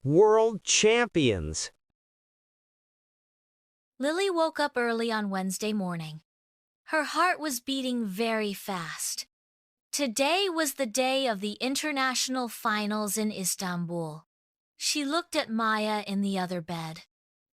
World champions. Lily woke up early on Wednesday morning. Her heart was beating very fast. Today was the day of the international finals in Istanbul. She looked at Maya in the other bed.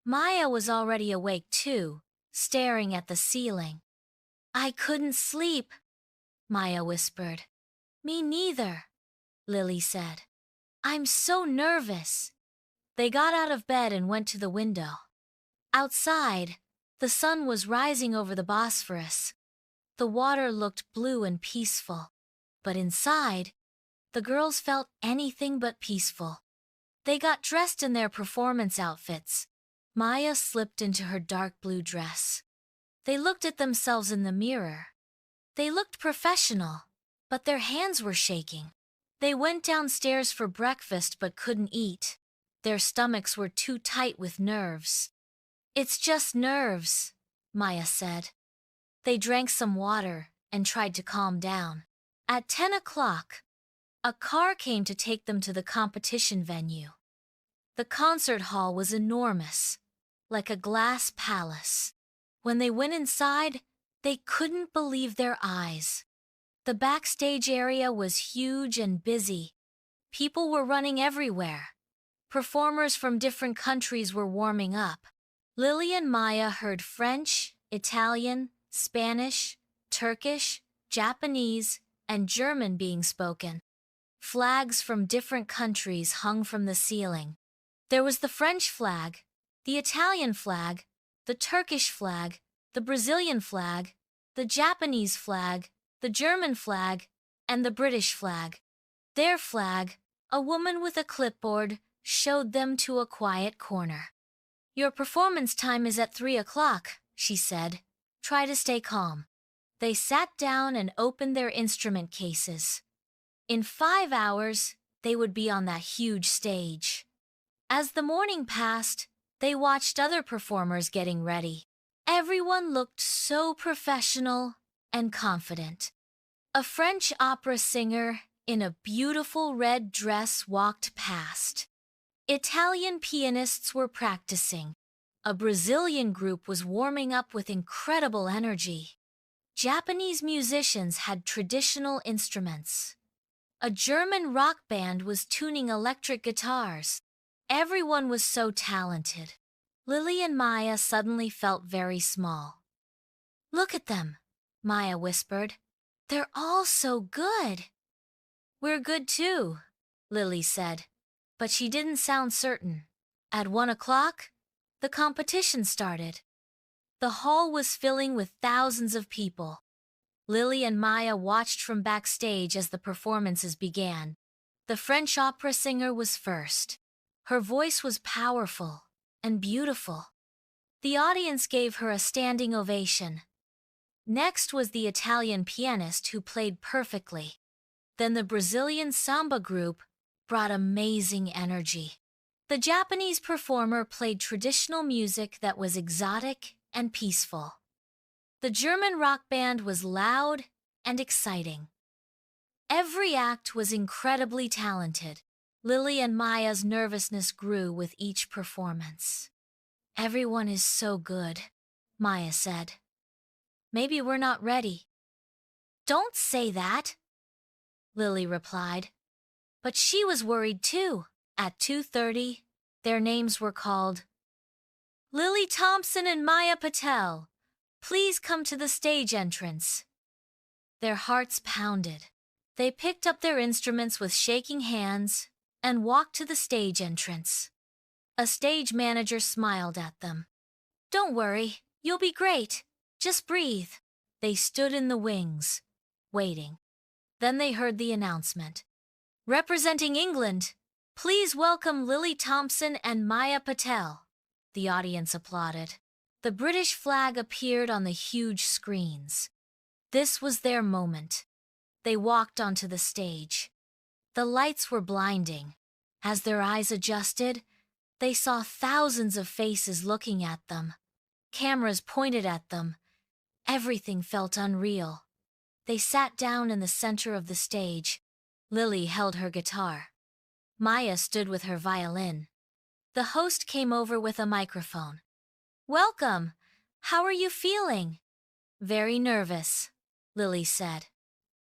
Maya was already awake too, staring at the ceiling. "I couldn't sleep," Maya whispered. "Me neither," Lily said. "I'm so nervous." They got out of bed and went to the window. Outside, the sun was rising over the Bosphorus. The water looked blue and peaceful. But inside, the girls felt anything but peaceful. They got dressed in their performance outfits. Maya slipped into her dark blue dress. They looked at themselves in the mirror. They looked professional, but their hands were shaking. They went downstairs for breakfast but couldn't eat. Their stomachs were too tight with nerves. "It's just nerves," Maya said. They drank some water and tried to calm down. At 10 o'clock, a car came to take them to the competition venue. The concert hall was enormous, like a glass palace. When they went inside, they couldn't believe their eyes. The backstage area was huge and busy. People were running everywhere. Performers from different countries were warming up. Lily and Maya heard French, Italian, Spanish, Turkish, Japanese, and German being spoken. Flags from different countries hung from the ceiling. There was the French flag, the Italian flag, the Turkish flag, the Brazilian flag, the Japanese flag, the German flag, and the British flag. Their flag, a woman with a clipboard, showed them to a quiet corner. "Your performance time is at 3 o'clock, she said. "Try to stay calm." They sat down and opened their instrument cases. In 5 hours, they would be on that huge stage. As the morning passed, they watched other performers getting ready. Everyone looked so professional and confident. A French opera singer in a beautiful red dress walked past. Italian pianists were practicing. A Brazilian group was warming up with incredible energy. Japanese musicians had traditional instruments. A German rock band was tuning electric guitars. Everyone was so talented. Lily and Maya suddenly felt very small. "Look at them," Maya whispered. "They're all so good." "We're good too," Lily said, but she didn't sound certain. At 1 o'clock, the competition started. The hall was filling with thousands of people. Lily and Maya watched from backstage as the performances began. The French opera singer was first. Her voice was powerful and beautiful. The audience gave her a standing ovation. Next was the Italian pianist who played perfectly. Then the Brazilian samba group brought amazing energy. The Japanese performer played traditional music that was exotic and peaceful. The German rock band was loud and exciting. Every act was incredibly talented. Lily and Maya's nervousness grew with each performance. "Everyone is so good," Maya said. "Maybe we're not ready." "Don't say that," Lily replied. But she was worried too. At 2:30, their names were called. "Lily Thompson and Maya Patel, please come to the stage entrance." Their hearts pounded. They picked up their instruments with shaking hands and walked to the stage entrance. A stage manager smiled at them. "Don't worry, you'll be great. Just breathe." They stood in the wings, waiting. Then they heard the announcement. "Representing England, please welcome Lily Thompson and Maya Patel." The audience applauded. The British flag appeared on the huge screens. This was their moment. They walked onto the stage. The lights were blinding. As their eyes adjusted, they saw thousands of faces looking at them. Cameras pointed at them. Everything felt unreal. They sat down in the center of the stage. Lily held her guitar. Maya stood with her violin. The host came over with a microphone. "Welcome. How are you feeling?" "Very nervous," Lily said.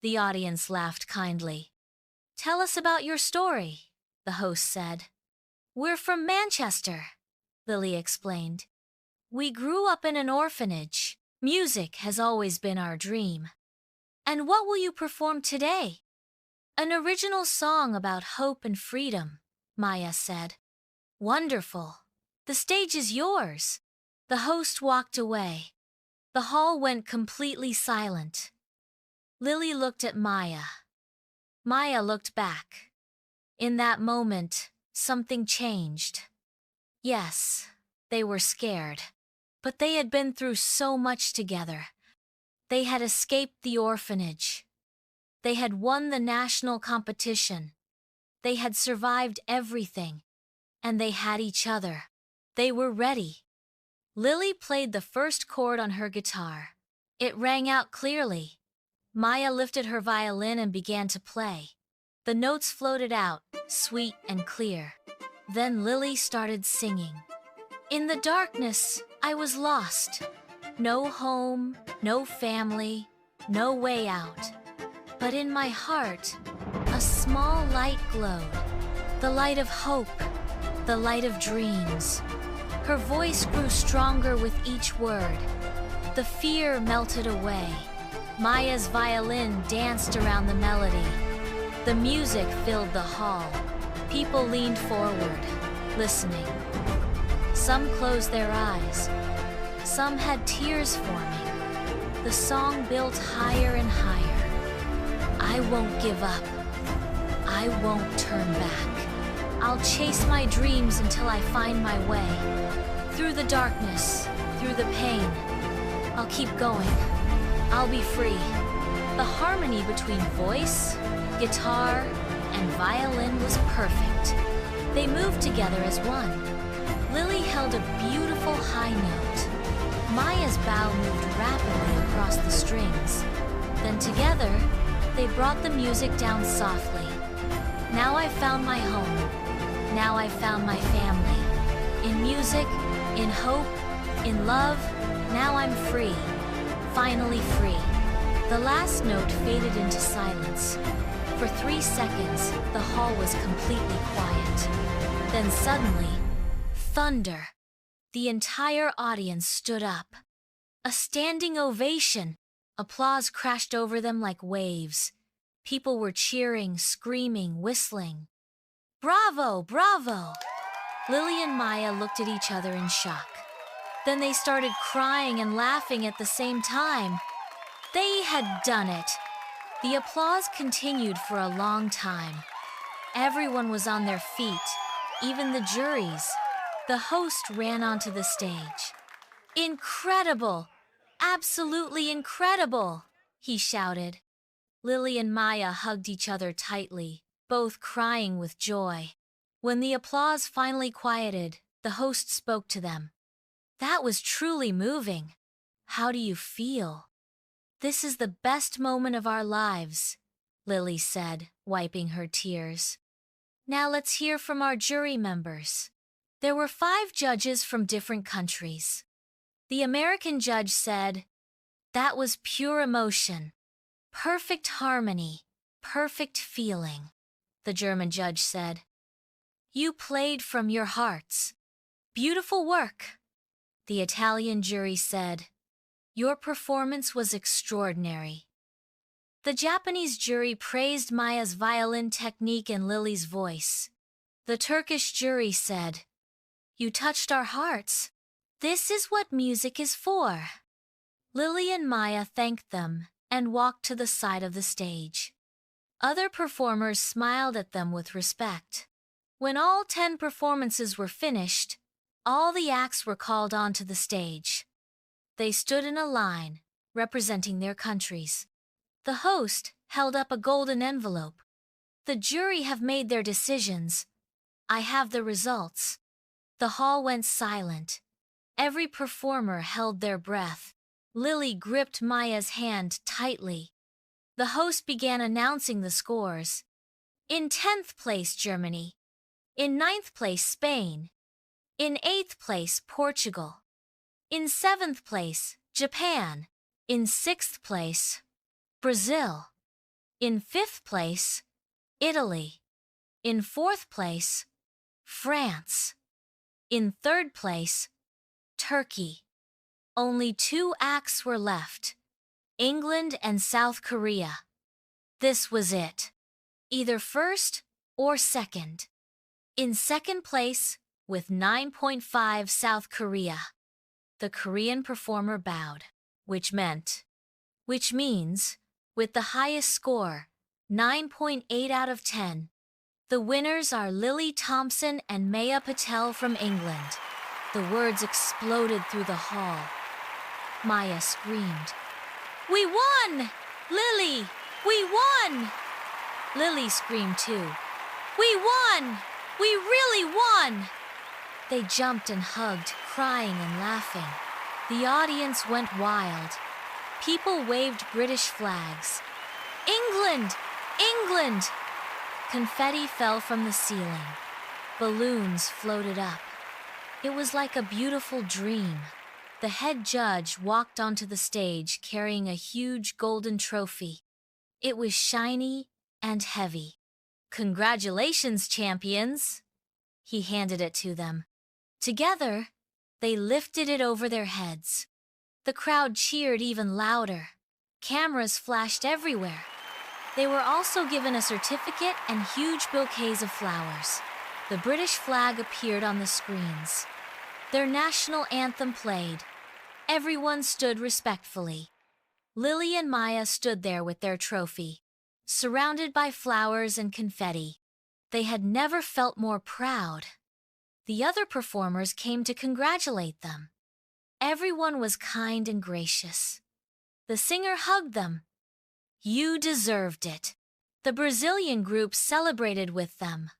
The audience laughed kindly. "Tell us about your story," the host said. "We're from Manchester," Lily explained. "We grew up in an orphanage. Music has always been our dream." "And what will you perform today?" "An original song about hope and freedom," Maya said. "Wonderful. The stage is yours." The host walked away. The hall went completely silent. Lily looked at Maya. Maya looked back. In that moment, something changed. Yes, they were scared. But they had been through so much together. They had escaped the orphanage. They had won the national competition. They had survived everything. And they had each other. They were ready. Lily played the first chord on her guitar. It rang out clearly. Maya lifted her violin and began to play. The notes floated out, sweet and clear. Then Lily started singing. "In the darkness, I was lost. No home, no family, no way out. But in my heart, a small light glowed. The light of hope, the light of dreams." Her voice grew stronger with each word. The fear melted away. Maya's violin danced around the melody. The music filled the hall. People leaned forward, listening. Some closed their eyes. Some had tears forming. The song built higher and higher. "I won't give up. I won't turn back. I'll chase my dreams until I find my way. Through the darkness, through the pain. I'll keep going. I'll be free." The harmony between voice, guitar, and violin was perfect. They moved together as one. Lily held a beautiful high note. Maya's bow moved rapidly across the strings. Then together, they brought the music down softly. "Now I found my home. Now I found my family. In music, in hope, in love, now I'm free. Finally free." The last note faded into silence. For 3 seconds, the hall was completely quiet. Then suddenly, thunder. The entire audience stood up. A standing ovation. Applause crashed over them like waves. People were cheering, screaming, whistling. "Bravo! Bravo!" Lily and Maya looked at each other in shock. Then they started crying and laughing at the same time. They had done it. The applause continued for a long time. Everyone was on their feet, even the juries. The host ran onto the stage. "Incredible! Absolutely incredible!" he shouted. Lily and Maya hugged each other tightly, both crying with joy. When the applause finally quieted, the host spoke to them. "That was truly moving. How do you feel?" "This is the best moment of our lives," Lily said, wiping her tears. "Now let's hear from our jury members." There were 5 judges from different countries. The American judge said, "That was pure emotion. Perfect harmony. Perfect feeling." The German judge said, "You played from your hearts. Beautiful work." The Italian jury said, "Your performance was extraordinary." The Japanese jury praised Maya's violin technique and Lily's voice. The Turkish jury said, "You touched our hearts. This is what music is for." Lily and Maya thanked them and walked to the side of the stage. Other performers smiled at them with respect. When all 10 performances were finished, all the acts were called onto the stage. They stood in a line, representing their countries. The host held up a golden envelope. "The jury have made their decisions. I have the results." The hall went silent. Every performer held their breath. Lily gripped Maya's hand tightly. The host began announcing the scores. In 10th place, Germany. In 9th place, Spain. In 8th place, Portugal. In 7th place, Japan. In 6th place, Brazil. In 5th place, Italy. In 4th place, France. In 3rd place, Turkey. Only 2 acts were left, England and South Korea. This was it. Either first or second. In 2nd place, with 9.5, South Korea. The Korean performer bowed, which means, with the highest score, 9.8 out of 10, the winners are Lily Thompson and Maya Patel from England. The words exploded through the hall. Maya screamed, "We won! Lily, we won!" Lily screamed too, "We won! We really won!" They jumped and hugged, crying and laughing. The audience went wild. People waved British flags. "England! England!" Confetti fell from the ceiling. Balloons floated up. It was like a beautiful dream. The head judge walked onto the stage carrying a huge golden trophy. It was shiny and heavy. "Congratulations, champions!" He handed it to them. Together, they lifted it over their heads. The crowd cheered even louder. Cameras flashed everywhere. They were also given a certificate and huge bouquets of flowers. The British flag appeared on the screens. Their national anthem played. Everyone stood respectfully. Lily and Maya stood there with their trophy, surrounded by flowers and confetti. They had never felt more proud. The other performers came to congratulate them. Everyone was kind and gracious. The singer hugged them. "You deserved it." The Brazilian group celebrated with them.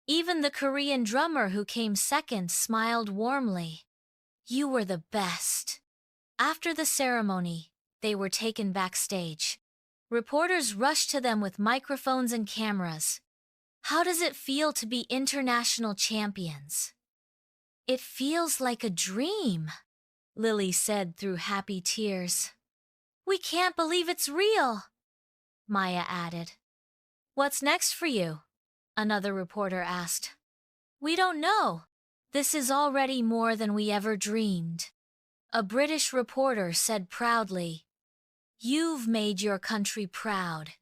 Even the Korean drummer who came second smiled warmly. "You were the best." After the ceremony, they were taken backstage. Reporters rushed to them with microphones and cameras. "How does it feel to be international champions?" "It feels like a dream," Lily said through happy tears. "We can't believe it's real," Maya added. "What's next for you?" another reporter asked. "We don't know. This is already more than we ever dreamed." A British reporter said proudly, "You've made your country proud.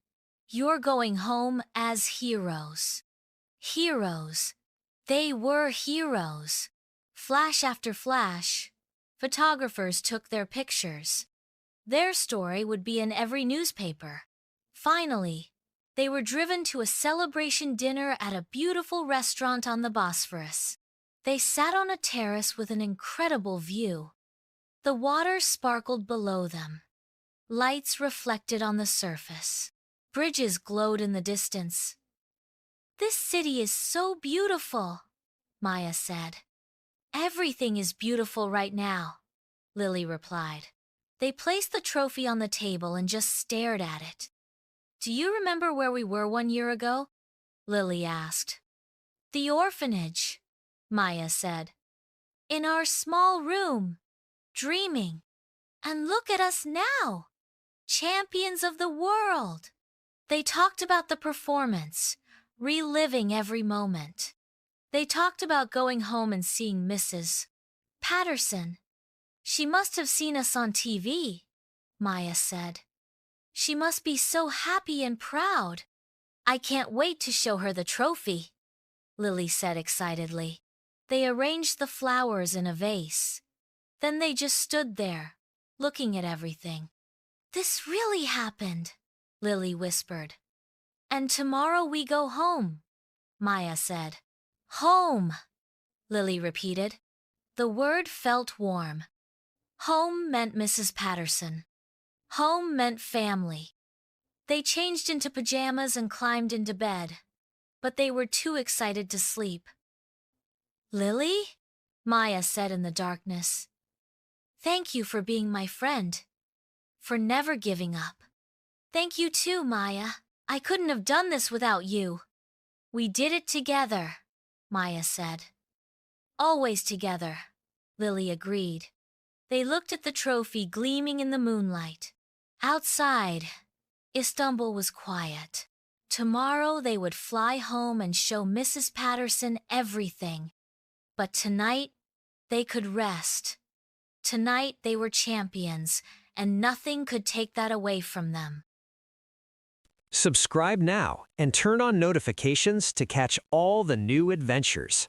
You're going home as heroes." Heroes. They were heroes. Flash after flash, photographers took their pictures. Their story would be in every newspaper. Finally, they were driven to a celebration dinner at a beautiful restaurant on the Bosphorus. They sat on a terrace with an incredible view. The water sparkled below them. Lights reflected on the surface. Bridges glowed in the distance. "This city is so beautiful," Maya said. "Everything is beautiful right now," Lily replied. They placed the trophy on the table and just stared at it. "Do you remember where we were 1 year ago?" Lily asked. "The orphanage," Maya said. "In our small room, dreaming. And look at us now, champions of the world." They talked about the performance, reliving every moment. They talked about going home and seeing Mrs. Patterson. "She must have seen us on TV," Maya said. "She must be so happy and proud. I can't wait to show her the trophy," Lily said excitedly. They arranged the flowers in a vase. Then they just stood there, looking at everything. "This really happened," Lily whispered. "And tomorrow we go home," Maya said. "Home," Lily repeated. The word felt warm. Home meant Mrs. Patterson. Home meant family. They changed into pajamas and climbed into bed, but they were too excited to sleep. "Lily?" Maya said in the darkness. "Thank you for being my friend, for never giving up." "Thank you too, Maya. I couldn't have done this without you." "We did it together," Maya said. Always together, Lily agreed. They looked at the trophy gleaming in the moonlight. Outside, Istanbul was quiet. Tomorrow they would fly home and show Mrs. Patterson everything. But tonight, they could rest. Tonight they were champions, and nothing could take that away from them. Subscribe now and turn on notifications to catch all the new adventures.